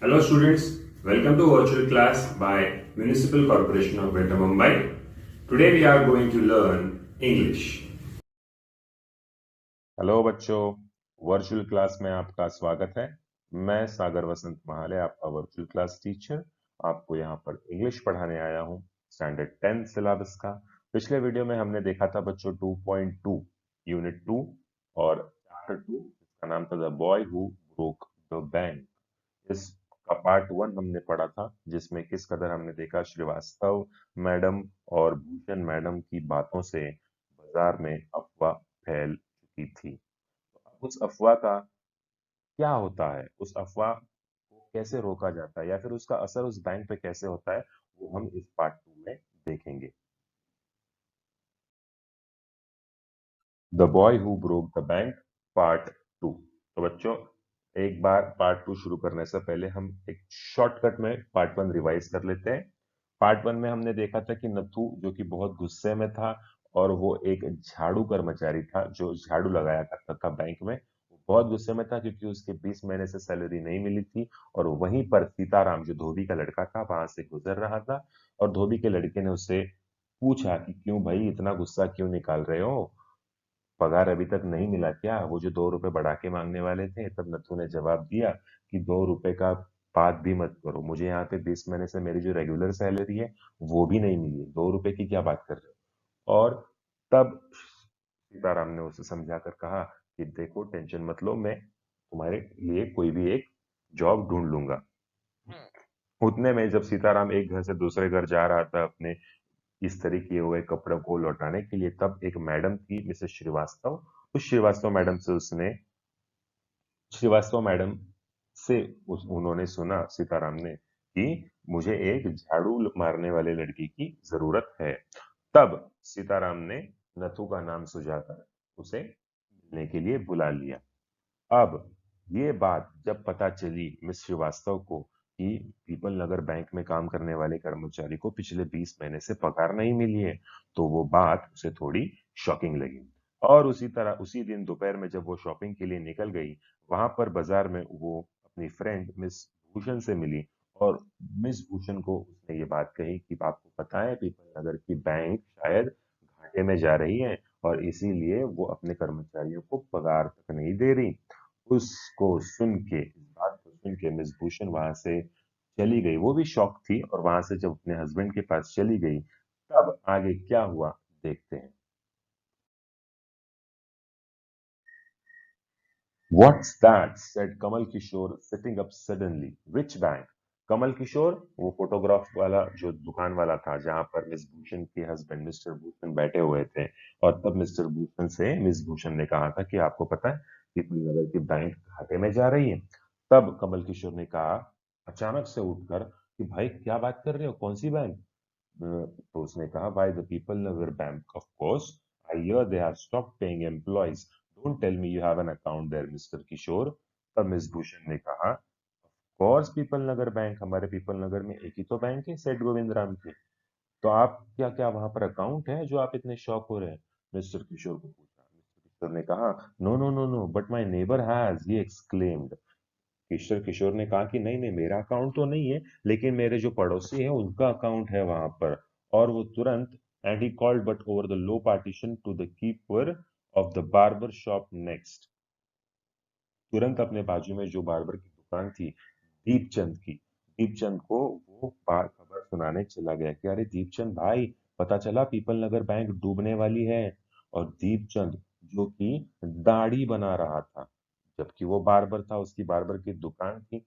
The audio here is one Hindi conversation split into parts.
Hello students, welcome to virtual class by Municipal Corporation of Greater Mumbai. Today we are going to learn English. Hello बच्चों, वर्चुअल क्लास में आपका स्वागत है। मैं सागर वसंत महाले, आपका वर्चुअल क्लास टीचर, आपको यहाँ पर इंग्लिश पढ़ाने आया हूँ स्टैंडर्ड 10 सिलेबस का। पिछले वीडियो में हमने देखा था बच्चों 2.2 यूनिट 2 और चैप्टर 2 जिसका नाम था the boy who broke the bank. इसका पार्ट 1 हमने पढ़ा था जिसमें किस कदर हमने देखा श्रीवास्तव मैडम और भूषण मैडम की बातों से बाजार में अफवाह फैल चुकी थी। तो अब उस अफवाह का क्या होता है, उस अफवाह को कैसे रोका जाता है या फिर उसका असर उस बैंक पे कैसे होता है, वो हम इस पार्ट 2 में देखेंगे। The boy who broke the bank part 2। तो बच्चों, एक बार पार्ट 2 शुरू करने से पहले हम एक शॉर्टकट में पार्ट 1 रिवाइज कर लेते हैं। पार्ट 1 में हमने देखा था कि नथु जो कि बहुत गुस्से में था और वो एक झाड़ू कर्मचारी था जो झाड़ू लगाया करता था बैंक में। वो बहुत गुस्से में था क्योंकि उसके 20 महीने से सैलरी नहीं मिली थी और वहीं पर सीताराम जो धोबी का लड़का था वहां से गुजर रहा था और धोबी के लड़के ने उससे पूछा कि क्यों भाई इतना गुस्सा क्यों निकाल रहे हो, पगार अभी तक नहीं मिला क्या, वो जो 2 रुपए बढ़ा के मांगने वाले थे। तब नथु ने जवाब दिया कि 2 रुपए का बात भी मत करो, मुझे यहाँ पे 20 महीने से मेरी जो रेगुलर सैलरी है वो भी नहीं मिली, 2 रुपए की क्या बात कर रहे हो। और तब सीताराम ने उसे समझा कर कहा कि देखो टेंशन मत लो, मैं तुम्हारे लिए कोई भी एक जॉब ढूंढ लूंगा। उतने में जब सीताराम एक घर से दूसरे घर जा रहा था अपने इस्त्री किए हुए कपड़ों को लौटाने के लिए, तब एक मैडम थी मिसेस श्रीवास्तव। उस श्रीवास्तव मैडम से उसने श्रीवास्तव मैडम से उन्होंने सुना सीताराम ने कि मुझे एक झाड़ू मारने वाले लड़की की जरूरत है। तब सीताराम ने नथु का नाम सुझाकर उसे मिलने के लिए बुला लिया। अब ये बात जब पता चली मिस श्रीवास्तव को कि पीपल नगर बैंक में काम करने वाले कर्मचारी को पिछले 20 महीने से पगार नहीं मिली है, तो वो बात उसे थोड़ी शॉकिंग लगी। और उसी तरह उसी दिन दोपहर में जब वो शॉपिंग के लिए निकल गई, वहां पर बाजार में वो अपनी फ्रेंड मिस भूषण से मिली और मिस भूषण को उसने ये बात कही कि आपको पता है पीपल नगर की बैंक शायद घाटे में जा रही है और इसीलिए वो अपने कर्मचारियों को पगार तक नहीं दे रही। उसको सुन के, इस बात को सुन के मिस भूषण वहां से चली गई। वो भी शॉक थी और वहां से जब अपने हस्बैंड के पास चली गई, तब आगे क्या हुआ देखते हैं। What's that? said Kamal Kishore sitting up suddenly. Which bank? Kamal Kishore वो फोटोग्राफ वाला जो दुकान वाला था जहां पर मिस भूषण के हस्बैंड मिस्टर भूषण बैठे हुए थे। और तब मिस्टर भूषण से मिस भूषण ने कहा था कि आपको पता है कि नगर की बैंक घाटे में जा रही है। तब कमल किशोर ने कहा अचानक से उठकर कि भाई क्या बात कर रहे हो, कौन सी बैंक। तो उसने कहा by the people Nagar bank of course, I hear they have stopped paying employees, don't tell me you have an account there mister Kishore. तब मिस भूषण ने कहा कोर्स पीपल नगर बैंक, हमारे पीपल नगर में एक ही तो बैंक है सेठ गोविंद राम की। तो आप क्या क्या वहां पर अकाउंट है जो आप इतने शौक हो रहे हैं, मिस्टर किशोर को पूछा। मिस्टर किशोर ने कहा no no no no but my neighbour has, he exclaimed. Kishore Kishore ने कहा कि नहीं नहीं मेरा अकाउंट तो नहीं है लेकिन मेरे जो पड़ोसी है उनका अकाउंट है वहां पर। और वो तुरंत and he called but over the low partition to the keeper of the barber shop next. तुरंत अपने बाजू में जो बार्बर की दुकान थी दीपचंद की, दीपचंद को वो खबर सुनाने चला गया कि अरे दीपचंद भाई, पता चला पीपल नगर बैंक डूबने वाली है। और दीपचंद जो कि दाढ़ी बना रहा था, जबकि वो बार्बर था, उसकी बार्बर की दुकान थी।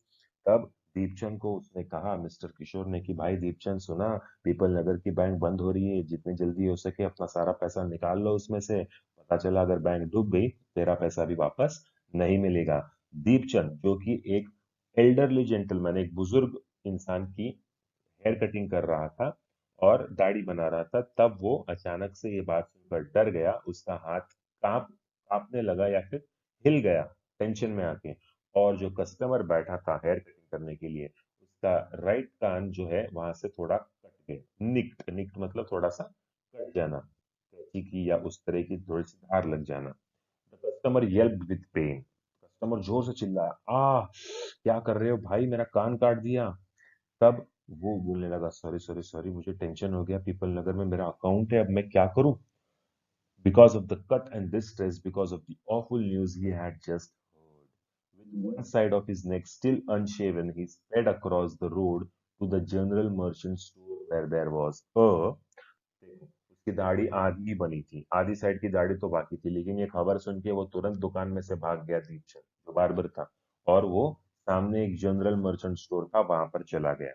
तब दीपचंद को उसने कहा मिस्टर किशोर ने कि भाई दीपचंद सुना, पीपल नगर की बैंक बंद हो रही है, जितनी जल्दी हो सके अपना सारा पैसा निकाल लो उसमें से, पता चला अगर बैंक डूब गई तेरा पैसा भी वापस नहीं मिलेगा। दीपचंद जो कि एक एल्डरली जेंटलमैन, एक बुजुर्ग इंसान की हेयर कटिंग कर रहा था और दाढ़ी बना रहा था, तब वो अचानक से ये बात सुनकर डर गया। उसका हाथ कांपने लगा या फिर हिल गया टेंशन में आके। और जो कस्टमर बैठा था हेयर कटिंग करने के लिए, उसका राइट कान जो है वहां से थोड़ा कट गया। निक्ट, निक्ट मतलब थोड़ा सा कट जाना, कैंची की या उस तरह की थोड़ी सी धार लग जाना। The customer yelped with pain. Customer जोर से चिल्लाया, आ क्या कर रहे हो भाई, मेरा कान काट दिया। तब वो बोलने लगा, सॉरी सॉरी सॉरी, मुझे टेंशन हो गया, पीपल नगर में मेरा अकाउंट है, अब मैं क्या करूं। Because of the cut and distress, because of the awful news he had just heard. With one side of his neck still unshaven, he sped across the road to the general merchant store where there was a, उसकी दाढ़ी आधी ही बनी थी, आधी साइड की दाढ़ी तो बाकी थी, लेकिन ये खबर सुन के वो तुरंत दुकान में से भाग गया, दीपचंद जो बार्बर था, और वो सामने एक जनरल मर्चेंट स्टोर था, वहां पर चला गया।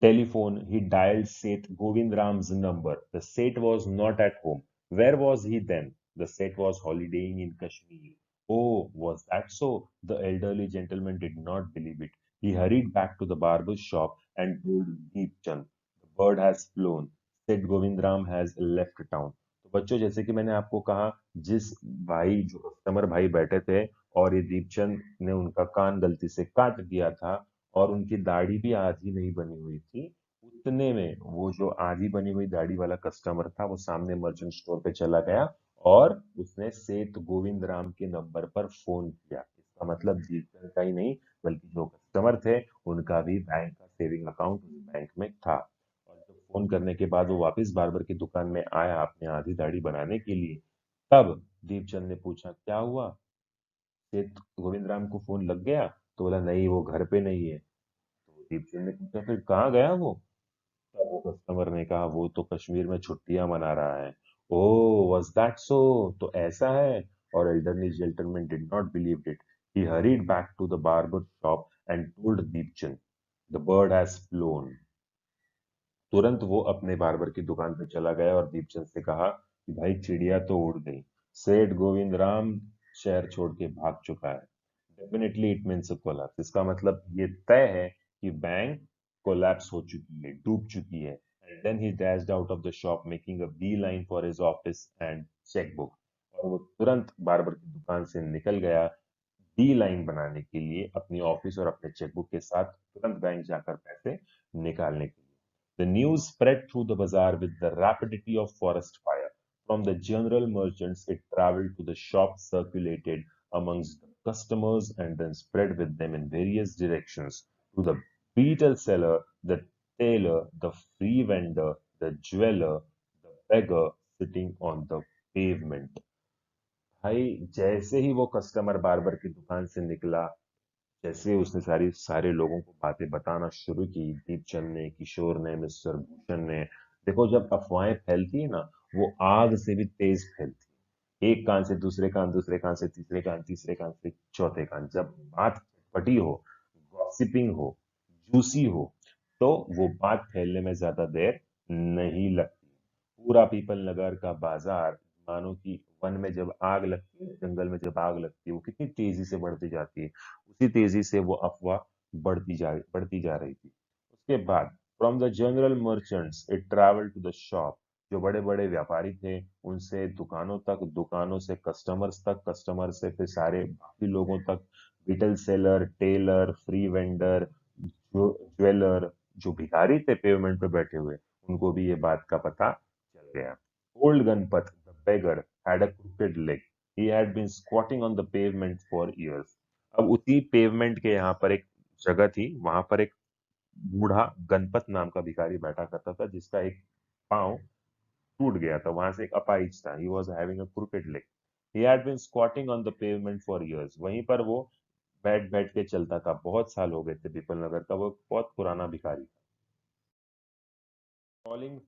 Telephone, he dialed Seth Govindram's number. The Seth was not at home. Where was he then? The Seth was holidaying in Kashmir. Oh, was that so? The elderly gentleman did not believe it. He hurried back to the barber's shop and told Deep Chand, the bird has flown. Seth Govindram has left town. तो बच्चों, जैसे कि मैंने आपको कहा, जिस भाई जो कस्टमर भाई बैठे थे और ये दीपचंद ने उनका कान गलती से काट दिया था और उनकी दाढ़ी भी आधी नहीं बनी हुई थी, उतने में वो जो आधी बनी हुई दाढ़ी वाला कस्टमर था वो सामने मर्चेंट स्टोर पे चला गया और उसने सेठ गोविंद राम के नंबर पर फोन किया। इसका मतलब जीतन का ही नहीं, बल्कि जो कस्टमर थे उनका भी बैंक का सेविंग अकाउंट उस बैंक में था। और जब फोन करने के बाद वो वापस बार्बर की दुकान में आया अपनी आधी दाढ़ी बनाने के लिए, तब दीपचंद ने पूछा, क्या हुआ, सेठ गोविंद राम को फोन लग गया? तो बोला, नहीं, वो घर पे नहीं है। तो दीपचंद ने पूछा, फिर कहाँ गया वो? तब वो कस्टमर ने कहा, वो तो कश्मीर में छुट्टियां मना रहा है। Oh, was that so? तो ऐसा है? और elderly gentleman did not believe it. He hurried back to the barber shop and told Deepchand, the bird has flown. तुरंत वो अपने बार्बर की दुकान पे चला गया और दीपचंद से कहा कि भाई, चिड़िया तो उड़ गई, सेठ गोविंद राम शहर छोड़ के भाग चुका है। Definitely it means a collapse. इसका मतलब ये तय है कि बैंक कोलैप्स हो चुकी है, डूब चुकी है। And then he dashed out of the shop making a bee line for his office and chequebook. और वो तुरंत बार्बर की दुकान से निकल गया, बी लाइन बनाने के लिए, अपनी ऑफिस और अपने चेकबुक के साथ तुरंत बैंक जाकर पैसे निकालने के लिए। The news spread through the bazaar with the rapidity of forest fire. From the general merchants, it traveled to the shops, circulated amongst the customers, and then spread with them in various directions to the beetle seller, the tailor, the free vendor, the jeweler, the beggar sitting on the pavement. भाई, जैसे ही वो कस्टमर बार्बर की दुकान से निकला, जैसे उसने सारे लोगों को बातें बताना शुरू की, दीपचंद ने, किशोर ने, मिस्टर भूषण ने। देखो, जब अफवाहें फैलती है ना, वो आग से भी तेज फैलती है। एक कान से दूसरे कान, दूसरे कान से तीसरे कान, तीसरे कान से चौथे कान। जब बात पटी हो, गॉसिपिंग हो, जूसी हो, तो वो बात फैलने में ज्यादा देर नहीं लगती। पूरा पीपल नगर का बाजार मानो कि वन में जब आग लगती है, जंगल में जब आग लगती है, वो कितनी तेजी से बढ़ती जाती है, उसी तेजी से वो अफवाह बढ़ती जा रही थी। उसके बाद from the general merchants it travel to the shop. जो बड़े बड़े व्यापारी थे, उनसे दुकानों तक, दुकानों से कस्टमर्स तक, कस्टमर से फिर सारे बाकी लोगों तक, retail seller, tailor, free vendor, जो ज्वेलर, जो भिखारी थे पेमेंट पे बैठे हुए, उनको भी ये बात का पता चल गया। Old Ganpat, the beggar, had a crooked leg. He had been squatting on the pavement for years. अब उसी पेवमेंट के यहाँ पर एक जगह थी, वहां पर एक बूढ़ा गणपत नाम का भिखारी बैठा करता था, जिसका एक पांव टूट गया था, वहां से एक अपाहिज था। He was having a crooked leg. He had been squatting on the pavement for years. वहीं पर वो बैठ बैठ के चलता था, बहुत साल हो गए थे। पीपल नगर का वो बहुत पुराना भिखारी था। Calling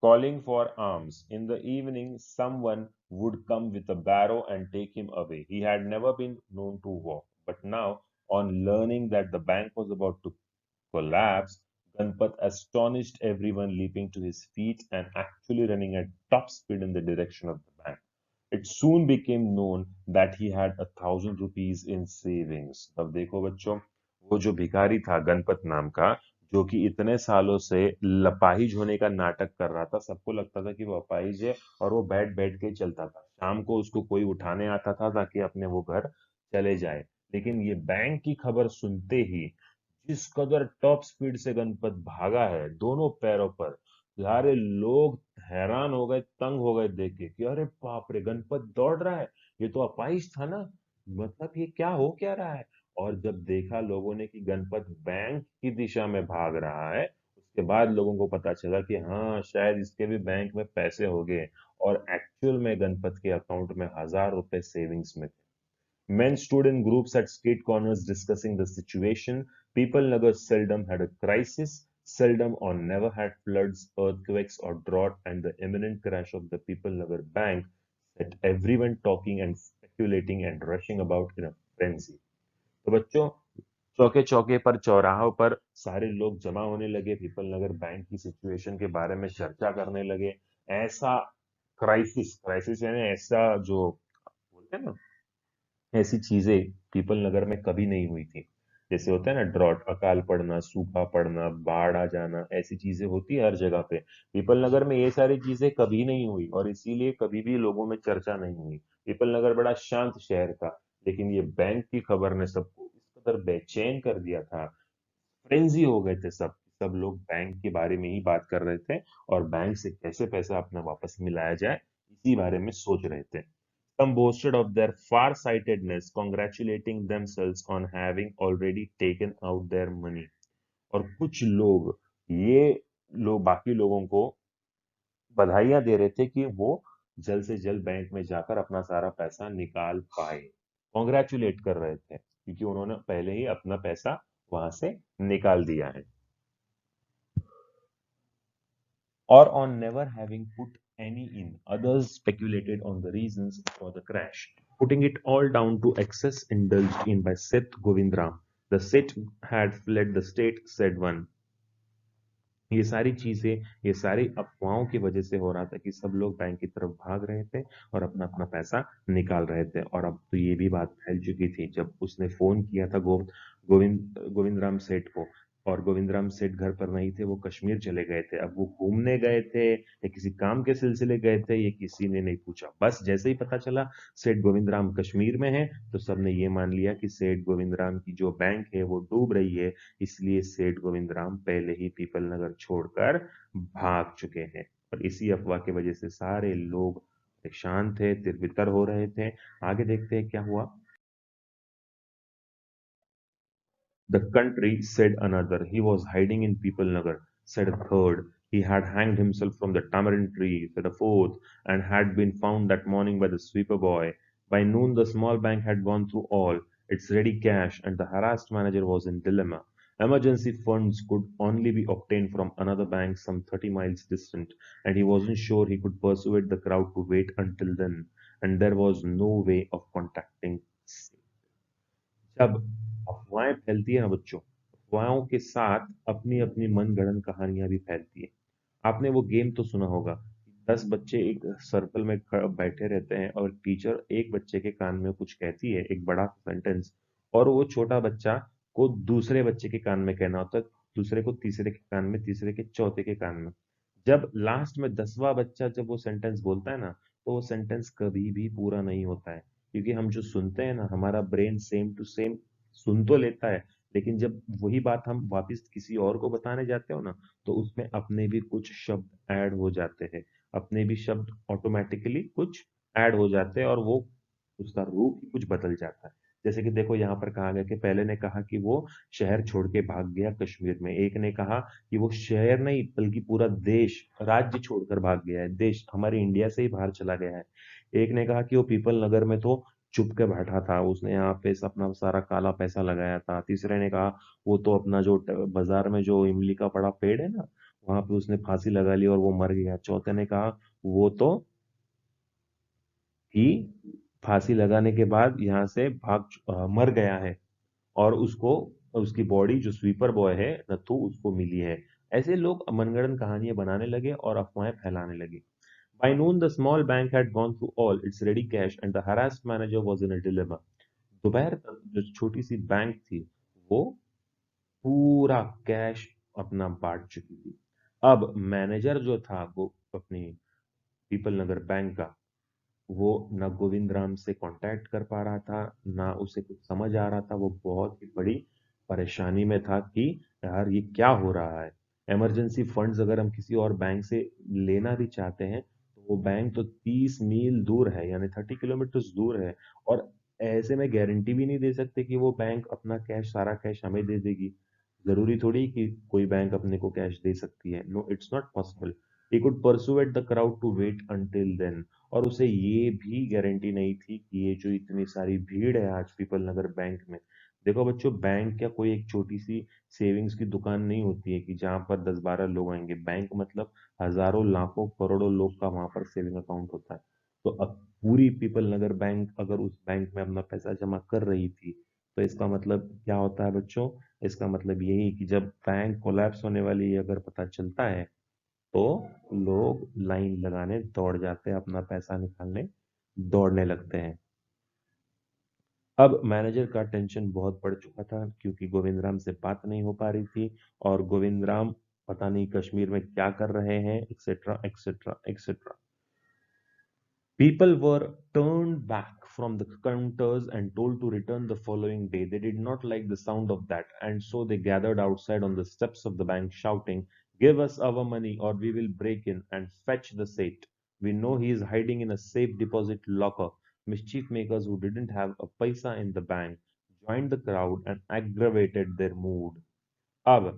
calling for alms. In the evening, someone would come with a barrow and take him away. He had never been known to walk, but now, on learning that the bank was about to collapse, Ganpat astonished everyone, leaping to his feet and actually running at top speed in the direction of the bank. It soon became known that he had 1,000 rupees in savings. अब देखो बच्चों, वो जो भिखारी था गणपत नाम का, जो कि इतने सालों से लपाहिज होने का नाटक कर रहा था, सबको लगता था कि वो अपाहिज है और वो बैठ बैठ के चलता था। शाम को उसको कोई उठाने आता था ताकि अपने वो घर चले जाए। लेकिन ये बैंक की खबर सुनते ही जिस कदर टॉप स्पीड से गणपत भागा है, दोनों पैरों पर, सारे लोग हैरान हो गए, तंग हो गए देख के कि अरे बाप रे, गणपत दौड़ रहा है, ये तो अपाहिज था ना, मतलब ये क्या हो क्या रहा है। और जब देखा लोगों ने कि गणपत बैंक की दिशा में भाग रहा है, उसके बाद लोगों को पता चला कि हाँ, शायद इसके भी बैंक में पैसे हो गए। और एक्चुअल में गणपत के अकाउंट में 1,000 रुपए सेविंग्स में थे। Men stood in groups at street corners discussing the situation. People Nagar seldom had a crisis, seldom or never had floods, earthquakes, or drought, and the imminent crash of the People Nagar Bank set everyone talking and speculating and rushing about in a frenzy. तो बच्चों, चौके चौके पर, चौराहों पर सारे लोग जमा होने लगे, पीपल नगर बैंक की सिचुएशन के बारे में चर्चा करने लगे। ऐसा क्राइसिस, क्राइसिस यानी ऐसा जो बोलते हैं ना, ऐसी चीजें पीपल नगर में कभी नहीं हुई थी। जैसे होता है ना ड्रॉट, अकाल पड़ना, सूखा पड़ना, बाढ़ आ जाना, ऐसी चीजें होती है हर जगह पे। पीपल नगर में ये सारी चीजें कभी नहीं हुई और इसीलिए कभी भी लोगों में चर्चा नहीं हुई। पीपल नगर बड़ा शांत शहर था, लेकिन ये बैंक की खबर ने सबको इस कदर बेचैन कर दिया था, फ्रेंजी हो गए थे सब। सब लोग बैंक के बारे में ही बात कर रहे थे और बैंक से कैसे पैसा अपना वापस मिलाया जाए, इसी बारे में सोच रहे थे। Some boasted of their far-sightedness, congratulating themselves on having already taken out their money. और कुछ लोग, ये लोग बाकी लोगों को बधाइयां दे रहे थे कि वो जल्द से जल्द बैंक में जाकर अपना सारा पैसा निकाल पाए। कॉन्ग्रेचुलेट कर रहे थे क्योंकि उन्होंने पहले ही अपना पैसा वहां से निकाल दिया है। Or on never having put any in. Others speculated on the reasons for the crash, putting it all down to excess indulged in by Seth Govindram. The Seth had fled the state, said one. ये सारी चीजें, ये सारी अफवाहों की वजह से हो रहा था कि सब लोग बैंक की तरफ भाग रहे थे और अपना अपना पैसा निकाल रहे थे। और अब तो ये भी बात फैल चुकी थी, जब उसने फोन किया था गोविंद राम सेठ को, और गोविंद राम सेठ घर पर नहीं थे, वो कश्मीर चले गए थे। अब वो घूमने गए थे या किसी काम के सिलसिले गए थे, ये किसी ने नहीं पूछा। बस जैसे ही पता चला सेठ गोविंद राम कश्मीर में है, तो सबने ये मान लिया कि सेठ गोविंद राम की जो बैंक है वो डूब रही है, इसलिए सेठ गोविंद राम पहले ही पीपल नगर छोड़कर भाग चुके हैं। और इसी अफवाह की वजह से सारे लोग परेशान थे, तिरबितर हो रहे थे। आगे देखते हैं क्या हुआ। The country, said another. He was hiding in People Nagar, said a third. He had hanged himself from the tamarind tree, said a fourth, and had been found that morning by the sweeper boy. By noon, the small bank had gone through all its ready cash, and the harassed manager was in dilemma. Emergency funds could only be obtained from another bank some 30 miles distant, and he wasn't sure he could persuade the crowd to wait until then, and there was no way of contacting. जब अफवाहें फैलती है ना बच्चों, अफवाहों के साथ अपनी अपनी मनगढ़ंत कहानियां भी फैलती है। आपने वो गेम तो सुना होगा, 10 बच्चे एक सर्कल में बैठे रहते हैं और टीचर एक बच्चे के कान में कुछ कहती है, एक बड़ा सेंटेंस, और वो छोटा बच्चा को दूसरे बच्चे के कान में कहना होता है, दूसरे को तीसरे के कान में, तीसरे के चौथे के कान में। जब लास्ट में 10वां बच्चा जब वो सेंटेंस बोलता है ना, तो वो सेंटेंस कभी भी पूरा नहीं होता है, क्योंकि हम जो सुनते हैं ना, हमारा ब्रेन सेम टू सेम सुन तो लेता है, लेकिन जब वही बात हम वापस किसी और को बताने जाते हो ना, तो उसमें अपने भी कुछ शब्द ऐड हो जाते हैं, अपने भी शब्द ऑटोमेटिकली कुछ ऐड हो जाते हैं और वो उसका रूप ही कुछ बदल जाता है। जैसे कि देखो यहाँ पर कहा गया कि पहले ने कहा कि वो शहर छोड़ के भाग गया कश्मीर में, एक ने कहा कि वो शहर नहीं बल्कि पूरा देश, राज्य छोड़कर भाग गया है, देश हमारे इंडिया से ही बाहर चला गया है। एक ने कहा कि वो पीपल नगर में तो चुप के बैठा था, उसने यहाँ पे अपना सारा काला पैसा लगाया था। तीसरे ने कहा वो तो अपना जो बाजार में जो इमली का बड़ा पेड़ है ना, वहां पे उसने फांसी लगा ली और वो मर गया। चौथे ने कहा वो तो ही फांसी लगाने के बाद यहाँ से मर गया है और उसको, उसकी बॉडी जो स्वीपर बॉय है नथु, उसको मिली है। ऐसे लोग मनगढ़ंत कहानियां बनाने लगे और अफवाहें फैलाने लगे। By noon, the small bank had gone through all its ready cash and the harassed manager was in a dilemma. दोपहर तक जो छोटी सी बैंक थी, वो पूरा कैश अपना बांट चुकी थी। अब मैनेजर जो था वो अपनी पीपल नगर बैंक का, वो ना गोविंद राम से कांटेक्ट कर पा रहा था, ना उसे कुछ समझ आ रहा था। वो बहुत ही बड़ी परेशानी में था कि यार ये क्या हो रहा है। इमरजेंसी फंड्स अगर हम किसी और बैंक से लेना भी चाहते हैं तो वो बैंक तो 30 मील दूर है, यानी 30 किलोमीटर दूर है। और ऐसे में गारंटी भी नहीं दे सकते कि वो बैंक अपना कैश, सारा कैश हमें दे देगी। जरूरी थोड़ी कि कोई बैंक अपने को कैश दे सकती है। No, it's not possible. He could persuade the crowd to wait until then. और उसे ये भी गारंटी नहीं थी कि ये जो इतनी सारी भीड़ है आज पीपल नगर बैंक में। देखो बच्चों, बैंक क्या कोई एक छोटी सी सेविंग्स की दुकान नहीं होती है कि जहां पर 10-12 लोग आएंगे। बैंक मतलब हजारों, लाखों, करोड़ों लोग का वहां पर सेविंग अकाउंट होता है। तो अब पूरी पीपल नगर बैंक अगर उस बैंक में अपना पैसा जमा कर रही थी, तो इसका मतलब क्या होता है बच्चों? इसका मतलब यही कि जब बैंक कोलैप्स होने वाली है अगर पता चलता है, तो लोग लाइन लगाने दौड़ जाते हैं, अपना पैसा निकालने दौड़ने लगते हैं। अब मैनेजर का टेंशन बहुत बढ़ चुका था क्योंकि गोविंद राम से बात नहीं हो पा रही थी। और गोविंद राम पता नहीं कश्मीर में क्या कर रहे हैं, etcetera etcetera etcetera. People were turned back from the counters and told to return the following day. They did not like the sound of that, and so they gathered outside on the steps of the bank, shouting, "Give us our money, or we will break in and fetch the Seth. We know he is hiding in a safe deposit locker." Mischief makers who didn't have a paisa in the bank joined the crowd and aggravated their mood. अब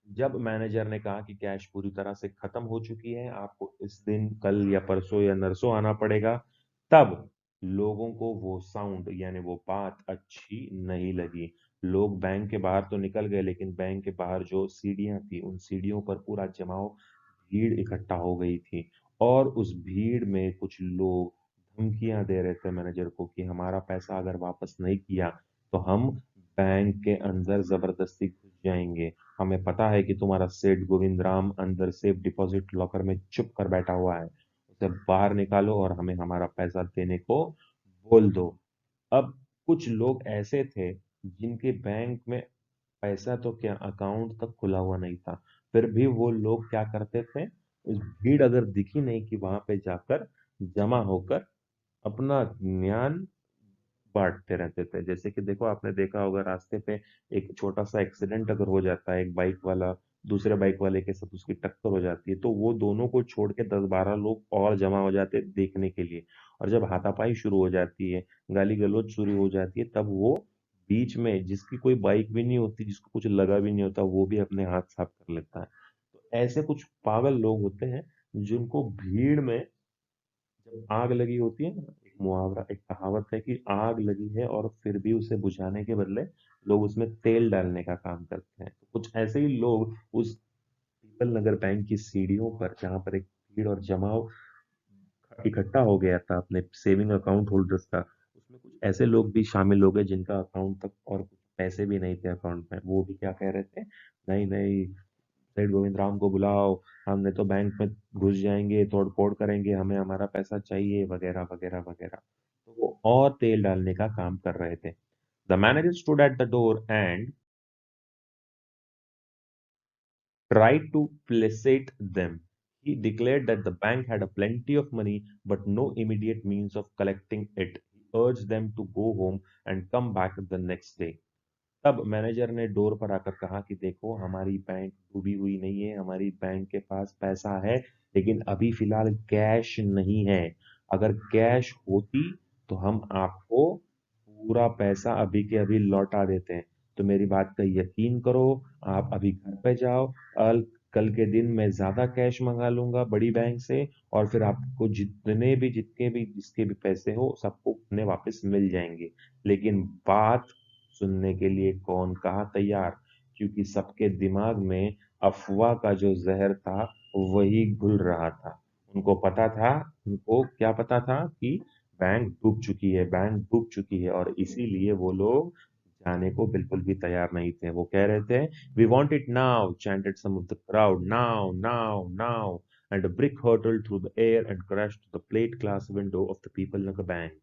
जब मैनेजर ने कहा कि कैश पूरी तरह से खत्म हो चुकी है, आपको इस दिन, कल या परसों या नरसों आना पड़ेगा, तब लोगों को वो साउंड यानी वो बात अच्छी नहीं लगी। लोग बैंक के बाहर तो निकल गए, लेकिन बैंक के बाहर जो सीढ़ियां थी, उन सीढ़ियों पर पूरा जमाव, भीड़ इकट्ठा हो गई थी। और उस भीड़ में कुछ लोग धमकियां दे रहे थे मैनेजर को कि हमारा पैसा अगर वापस नहीं किया तो हम बैंक के अंदर जबरदस्ती घुस जाएंगे। हमें पता है कि तुम्हारा सेठ गोविंद राम अंदर सेफ डिपॉजिट लॉकर में चुप कर बैठा हुआ है। उसे बाहर निकालो और हमें हमारा पैसा देने को बोल दो। अब कुछ लोग ऐसे थे जिनके बैंक में पैसा तो क्या, अकाउंट तक खुला हुआ नहीं था, फिर भी वो लोग क्या करते थे, उस भीड़ अगर दिखी नहीं कि वहां पे जाकर जमा होकर अपना ज्ञान बांटते रहते थे। जैसे कि देखो, आपने देखा होगा रास्ते पे एक छोटा सा एक्सीडेंट अगर हो जाता है, एक बाइक वाला दूसरे बाइक वाले के साथ उसकी टक्कर हो जाती है, तो वो दोनों को छोड़ के 10-12 लोग और जमा हो जाते हैं देखने के लिए। और जब हाथापाई शुरू हो जाती है, गाली गलौज शुरू हो जाती है, तब वो बीच में, जिसकी कोई बाइक भी नहीं होती, जिसको कुछ लगा भी नहीं होता, वो भी अपने हाथ साफ कर लेता है। तो ऐसे कुछ पागल लोग होते हैं जिनको भीड़ में जब आग लगी होती है ना, एक मुहावरा, एक कहावत है कि आग लगी है और फिर भी उसे बुझाने के बदले लोग उसमें तेल डालने का काम करते हैं। तो कुछ ऐसे ही लोग उस पीपल नगर बैंक की सीढ़ियों पर, जहां पर एक भीड़ और जमाव इकट्ठा हो गया था अपने सेविंग अकाउंट होल्डर्स का, उसमें कुछ ऐसे लोग भी शामिल हो गए जिनका अकाउंट तक और कुछ पैसे भी नहीं थे अकाउंट में। वो भी क्या कह रहे थे, नहीं नहीं, सेठ गोविंद राम को बुलाओ, हमने तो बैंक में घुस जाएंगे, तोड़ फोड़ करेंगे, हमें हमारा पैसा चाहिए, वगैरह वगैरह वगैरह। तो वो और तेल डालने का काम कर रहे थे। The manager stood at the door and tried to placate them. He declared that the bank had a plenty of money but no immediate means of collecting it. He urged them to go home and come back the next day. तब मैनेजर ने डोर पर आकर कहा कि देखो, हमारी बैंक डूबी हुई नहीं है, हमारी बैंक के पास पैसा है, लेकिन अभी फिलहाल कैश नहीं है। अगर कैश होती तो हम आपको पूरा पैसा अभी के अभी लौटा देते हैं। तो मेरी बात का यकीन करो, आप अभी घर पे जाओ, कल के दिन मैं ज्यादा कैश मंगा लूंगा बड़ी बैंक से, और फिर आपको जिसके भी पैसे हो सबको अपने वापस मिल जाएंगे। लेकिन बात सुनने के लिए कौन कहाँ तैयार, क्योंकि सबके दिमाग में अफवाह का जो जहर था वही घुल रहा था। उनको पता था, उनको क्या पता था कि बैंक डूब चुकी है, बैंक डूब चुकी है, और इसीलिए वो लोग जाने को बिल्कुल भी तैयार नहीं थे। वो कह रहे थे, we want it now, chanted some of the crowd, now now now, and a brick hurtled through the air and crashed to the plate glass window of the People Nagar Bank.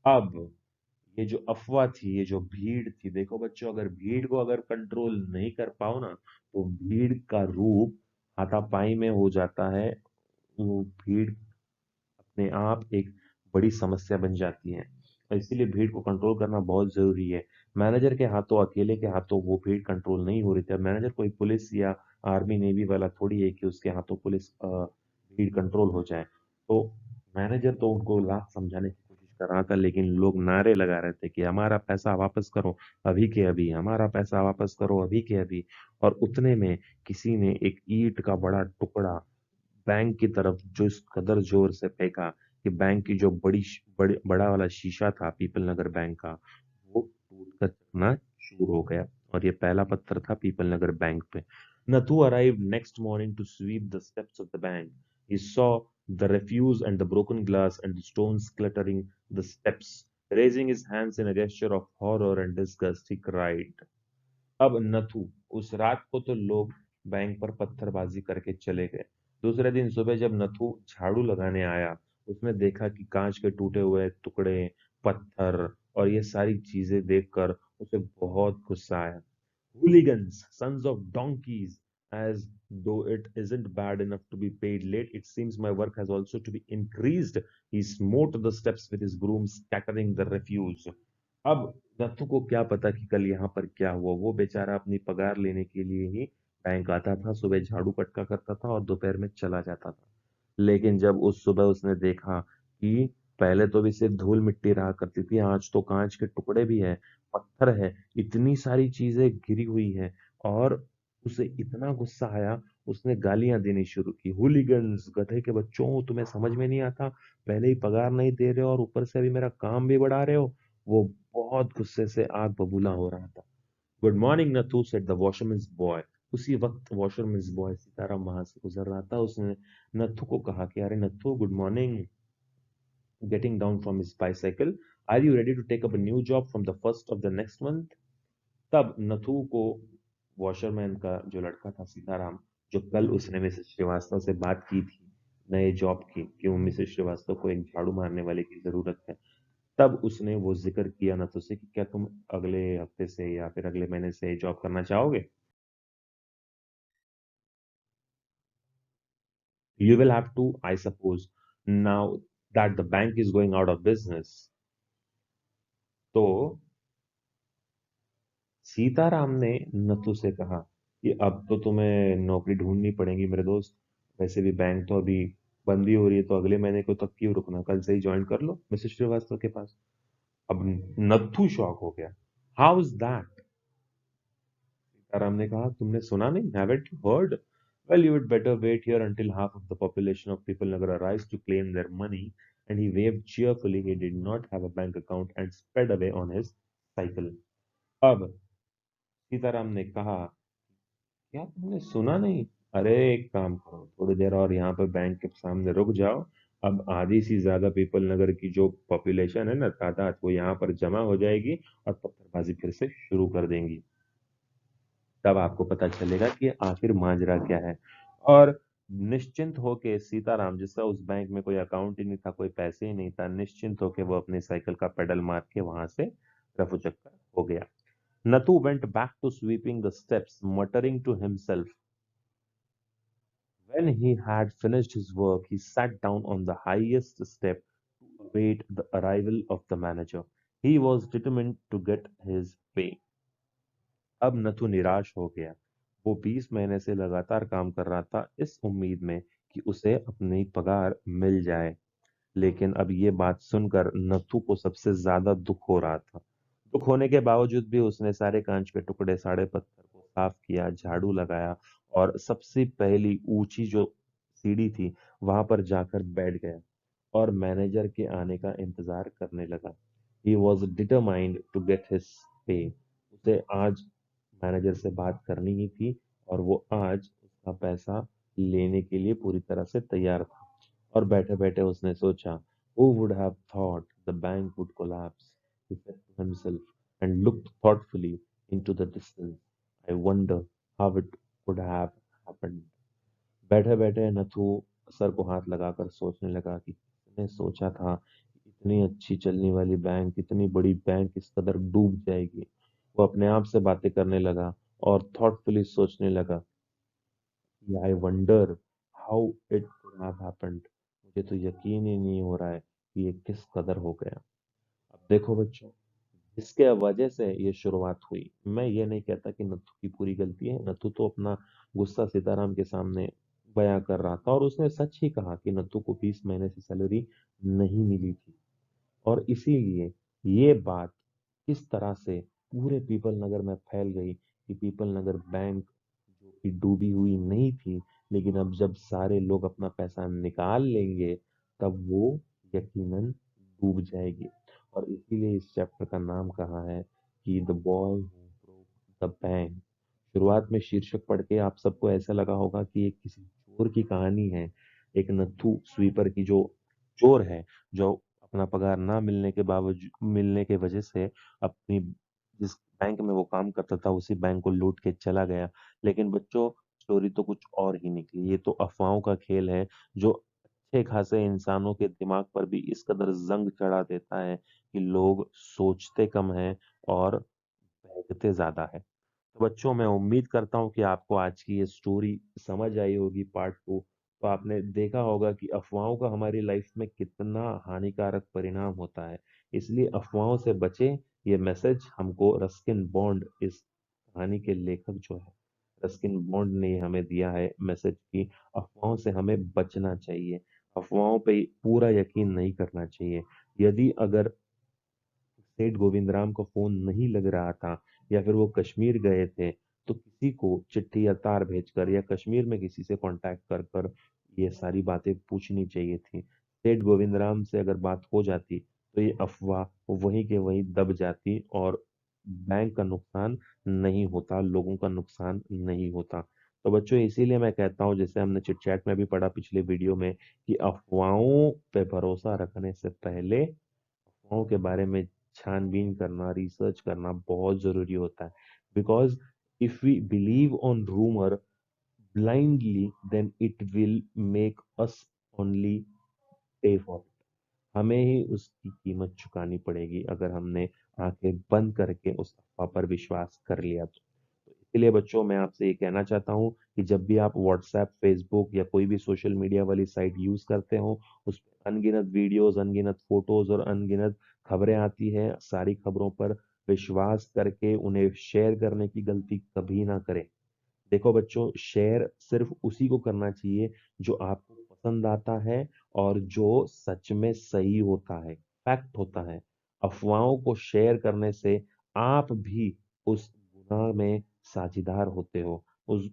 अब ये जो अफवाह थी, ये जो भीड़ थी, देखो बच्चों, अगर भीड़ को अगर कंट्रोल नहीं कर पाओ ना, तो भीड़ का रूप हाथापाई में हो जाता है। वो भीड़ अपने आप एक बड़ी समस्या बन जाती है। और इसीलिए भीड़ को कंट्रोल करना बहुत जरूरी है। मैनेजर के हाथों, अकेले के हाथों वो भीड़ कंट्रोल नहीं हो रही थी। अब मैनेजर कोई पुलिस या आर्मी नेवी वाला थोड़ी है कि उसके हाथों पुलिस भीड़ कंट्रोल हो जाए। तो मैनेजर तो उनको लाख समझाने की कोशिश कर रहा था, लेकिन लोग नारे लगा रहे थे कि हमारा पैसा वापस करो अभी के अभी, हमारा पैसा वापस करो अभी के अभी। और उतने में किसी ने एक ईंट का बड़ा टुकड़ा बैंक की तरफ जो इस कदर जोर से फेंका कि बैंक की जो बड़ा वाला शीशा था पीपल नगर बैंक का, वो टूटकर चकनाचूर हो गया। और ये पहला पत्थर था पीपल नगर बैंक पे। Nathu arrived next morning to sweep the steps of the bank. He saw the refuse and the broken glass and the stones cluttering the steps. Raising his hands in a gesture of horror and disgust, he cried. अब नथु, उस रात को तो लोग बैंक पर पत्थरबाजी करके चले गए। दूसरे दिन सुबह जब नथु झाड़ू लगाने आया, उसने देखा कि कांच के टूटे हुए टुकड़े, पत्थर और ये सारी चीजें देखकर उसे बहुत गुस्सा आया। Hooligans, sons of donkeys, as though it isn't bad enough to be paid late, it seems my work has also to be increased. He smote the steps with his broom, scattering the refuse. अब नत्थू को क्या पता कि कल यहाँ पर क्या हुआ। वो बेचारा अपनी पगार लेने के लिए ही बैंक आता था, सुबह झाड़ू पटका करता था और दोपहर में चला जाता था। लेकिन जब उस सुबह उसने देखा कि पहले तो भी सिर्फ धूल मिट्टी रहा करती थी, आज तो कांच के टुकड़े भी है, पत्थर है, इतनी सारी चीजें गिरी हुई है, और उसे इतना गुस्सा आया, उसने गालियां देनी शुरू की। हुलिगन्स, गधे के बच्चों, तुम्हें समझ में नहीं आता, पहले ही पगार नहीं दे रहे हो और ऊपर से अभी मेरा काम भी बढ़ा रहे हो। वो बहुत गुस्से से आग बबूला हो रहा था। Good morning Nathu, said the washerman's boy. उसी वक्त वॉशरमैन्स बॉय सीताराम वहां से गुजर रहा था। उसने नथु को कहा कि अरे Nathu, good morning. Getting down from his bicycle, are you ready to take up a new job from the first of the next month? तब नथु को वॉशरमैन का जो लड़का था सीताराम, जो कल उसने मिसेस श्रीवास्तव से बात की थी नए जॉब की, कि वो मिसेस श्रीवास्तव को एक झाड़ू मारने वाले की जरूरत है, तब उसने वो जिक्र किया नथु से कि क्या तुम अगले हफ्ते से या फिर अगले महीने से जॉब करना चाहोगे? You will have to, I suppose, now that the bank is going out of business. तो सीताराम ने नथु से कहा कि अब तो तुम्हें नौकरी ढूंढनी पड़ेगी मेरे दोस्त। वैसे भी बैंक तो अभी बंद ही हो रही है, तो अगले महीने को तक क्यों रुकना, कल से ही ज्वाइन कर लो मिसेस श्रीवास्तव के पास। अब नथु शॉक हो गया। How is that? सीताराम ने कहा, तुमने सुना नहीं? Haven't you heard? Well, you would better wait here until half of the population of people Nagar arrives to claim their money. And he waved cheerfully. He did not have a bank account and sped away on his cycle. अब सीताराम ने कहा, क्या तुमने सुना नहीं? अरे एक काम करो, थोड़ी देर और यहाँ पर बैंक के सामने रुक जाओ। अब आधी से ज्यादा पीपल नगर की जो पॉपुलेशन है ना, तादाद, वो यहाँ पर जमा हो जाएगी और पत्थरबाजी फिर से शुरू कर देंगी। तब आपको पता चलेगा कि आखिर माजरा क्या है। और निश्चिंत होके सीताराम, जिसका उस बैंक में कोई अकाउंट ही नहीं था, कोई पैसे ही नहीं था, निश्चिंत होके वो अपने साइकिल का पेडल मार के वहां से रफू चक्कर हो गया। Natu went back to sweeping the steps, muttering to himself. When he had finished his work, he sat down on the highest step to await the arrival of the manager. He was determined to get his pay. अब नथु निराश हो गया। वो 20 महीने से लगातार काम कर रहा था इस उम्मीद में कि उसे अपनी पगार मिल जाए। लेकिन अब ये बात सुनकर नथु को सबसे ज्यादा दुख हो रहा था। दुख होने के बावजूद भी उसने सारे कांच के टुकड़े, सारे पत्थर को साफ किया, झाड़ू लगाया और सबसे पहली ऊंची जो सीढ़ी थी वहां पर जाकर बैठ गया और मैनेजर के आने का इंतजार करने लगा। He was determined to get his pay. उसे आज मैनेजर से बात करनी ही थी और वो आज उसका पैसा लेने के लिए पूरी तरह से तैयार था। और बैठे बैठे उसने सोचा, who would have thought the bank would collapse? He said to himself and looked thoughtfully into the distance. I wonder how it would have happened. बैठे बैठे नथु सर को हाथ लगाकर सोचने लगा कि किसने सोचा था कि इतनी अच्छी चलने वाली बैंक, इतनी बड़ी बैंक इस कदर डूब जाएगी। वो अपने आप से बातें करने लगा और थॉटफुली सोचने लगा कि I wonder how it could have happened. मुझे तो यकीन ही नहीं हो रहा है कि ये किस कदर हो गया। अब देखो बच्चों, जिसके वजह से ये शुरुआत हुई। मैं ये नहीं कहता कि नत्थू की पूरी गलती है, नत्थू तो अपना गुस्सा सीताराम के सामने बयां कर रहा था और उसने सच ही कहा कि नत्थू को 20 महीने से सैलरी नहीं मिली थी। और इसीलिए ये बात किस तरह से पूरे पीपल नगर में फैल गई कि पीपल नगर बैंक जो कि डूबी हुई नहीं थी, लेकिन अब जब सारे लोग अपना पैसा निकाल लेंगे तब वो यकीनन डूब जाएगी। और इसीलिए इस चैप्टर का नाम कहा है कि the boy who broke the bank. शुरुआत में शीर्षक पढ़ के आप सबको ऐसा लगा होगा कि ये किसी चोर की कहानी है, एक नत्थू स्वीपर की जो चोर है, जो अपना पगार ना मिलने के वजह से अपनी जिस बैंक में वो काम करता था उसी बैंक को लूट के चला गया। लेकिन बच्चों, स्टोरी तो कुछ और ही निकली। ये तो अफवाहों का खेल है जो अच्छे खासे इंसानों के दिमाग पर भी इस कदर जंग चढ़ा देता है कि लोग सोचते कम हैं और बहकते ज्यादा है। तो बच्चों, मैं उम्मीद करता हूँ कि आपको आज की ये स्टोरी समझ आई होगी, पार्ट 2। तो आपने देखा होगा कि अफवाहों का हमारी लाइफ में कितना हानिकारक परिणाम होता है। इसलिए अफवाहों से बचें। ये मैसेज हमको रस्किन बॉन्ड, इस कहानी के लेखक जो है रस्किन बॉन्ड ने हमें दिया है मैसेज कि अफवाहों से हमें बचना चाहिए। अफवाहों पे पूरा यकीन नहीं करना चाहिए। यदि अगर सेठ गोविंदराम को फोन नहीं लग रहा था या फिर वो कश्मीर गए थे, तो किसी को चिट्ठी या तार भेजकर या कश्मीर में किसी से कांटेक्ट कर कर ये सारी बातें पूछनी चाहिए थी। सेठ गोविंदराम से अगर बात हो जाती तो ये अफवाह वहीं के वहीं दब जाती और बैंक का नुकसान नहीं होता, लोगों का नुकसान नहीं होता। तो बच्चों, इसीलिए मैं कहता हूँ, जैसे हमने चिट चैट में भी पढ़ा पिछले वीडियो में, कि अफवाहों पे भरोसा रखने से पहले अफवाहों के बारे में छानबीन करना, रिसर्च करना बहुत ज़रूरी होता है। Because if we believe on rumour blindly, then it will make us only pay for it. हमें ही उसकी कीमत चुकानी पड़ेगी अगर हमने आंखें बंद करके उस अफवाह पर विश्वास कर लिया तो। इसीलिए बच्चों, मैं आपसे ये कहना चाहता हूँ कि जब भी आप व्हाट्सएप, फेसबुक या कोई भी सोशल मीडिया वाली साइट यूज करते हो, उस पर अनगिनत वीडियोस, अनगिनत फोटोज और अनगिनत खबरें आती हैं। सारी खबरों पर विश्वास करके उन्हें शेयर करने की गलती कभी ना करें। देखो बच्चों, शेयर सिर्फ उसी को करना चाहिए जो आपको पसंद आता है और जो सच में सही होता है, फैक्ट होता है। अफवाहों को शेयर करने से आप भी उस गुनाह में साझीदार होते हो। उस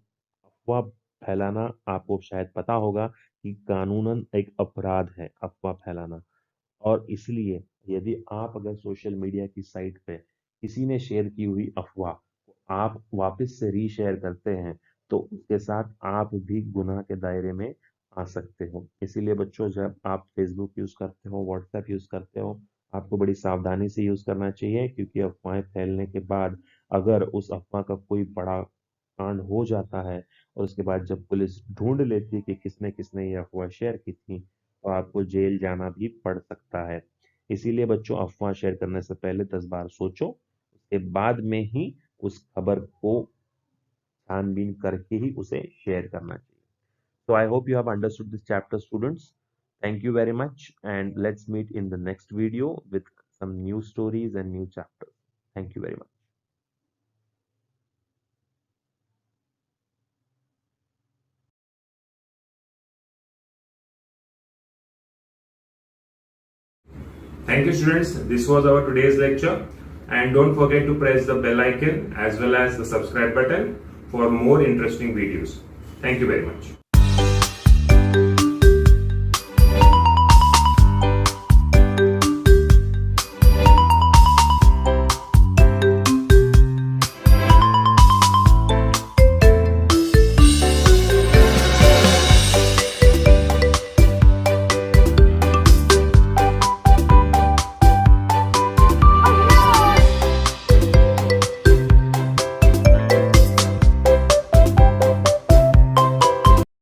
अफवाह फैलाना, आपको शायद पता होगा कि कानूनन एक अपराध है अफवाह फैलाना। और इसलिए यदि आप अगर सोशल मीडिया की साइट पे किसी ने शेयर की हुई अफवाह को आप वापस से रीशेयर करते हैं, तो उसके साथ आप भी गुनाह के दायरे में आ सकते हो। इसीलिए बच्चों, जब आप फेसबुक यूज करते हो, व्हाट्सएप यूज करते हो, आपको बड़ी सावधानी से यूज करना चाहिए, क्योंकि अफवाहें फैलने के बाद अगर उस अफवाह का कोई बड़ा कांड हो जाता है और उसके बाद जब पुलिस ढूंढ लेती है कि किसने किसने ये अफवाह शेयर की थी, तो आपको जेल जाना भी पड़ सकता है। इसीलिए बच्चों, अफवाह शेयर करने से पहले 10 बार सोचो, उसके बाद में ही उस खबर को छानबीन करके ही उसे शेयर करना चाहिए। So I hope you have understood this chapter, students. Thank you very much, and let's meet in the next video with some new stories and new chapters. Thank you very much. Thank you, students. This was our today's lecture. And don't forget to press the bell icon as well as the subscribe button for more interesting videos. Thank you very much.